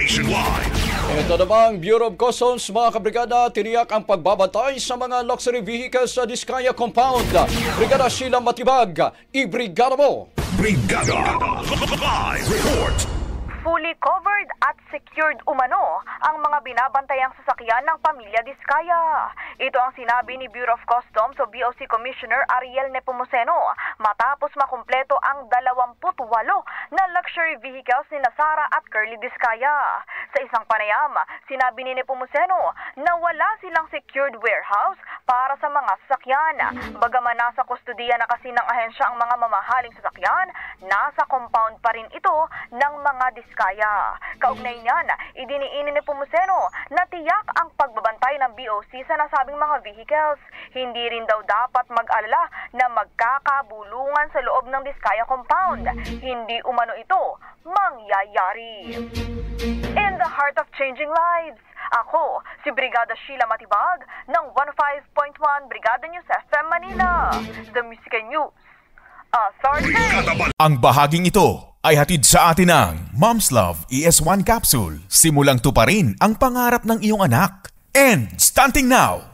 nationwide. Ito namang Bureau of Customs, mga kabrigada, tiniyak ang pagbabantay sa mga luxury vehicles sa Diskaya Compound. Brigada Sheila Matibag, ibrigada mo! Brigada Live Report. Fully covered at secured umano ang mga binabantayang sasakyan ng pamilya Diskaya. Ito ang sinabi ni Bureau of Customs o BOC Commissioner Ariel Nepomuceno matapos makumpleto ang 28 na luxury vehicles ni Sara at Curly Diskaya. Sa isang panayam, sinabi ni Nepomuceno na wala silang secured warehouse para sa mga sasakyan. Bagaman nasa kustudiya na kasi ng ahensya ang mga mamahaling sasakyan, nasa compound pa rin ito ng mga Diskaya. Kaugnay niyan, idiniin ni Nepomuceno na tiyak ang pagbabantay ng BOC sa nasabing mga vehicles. Hindi rin daw dapat mag-alala na magkakabulungan sa loob ng Diskaya compound. Hindi umano ito mangyayari. In the heart of changing lives, ako si Brigada Sheila Matibag ng 105.1 Brigada News FM Manila, The Music News Authority. Ang bahaging ito ay hatid sa atin ng Mom's Love ES1 Capsule. Simulang tuparin ang pangarap ng iyong anak. And starting now,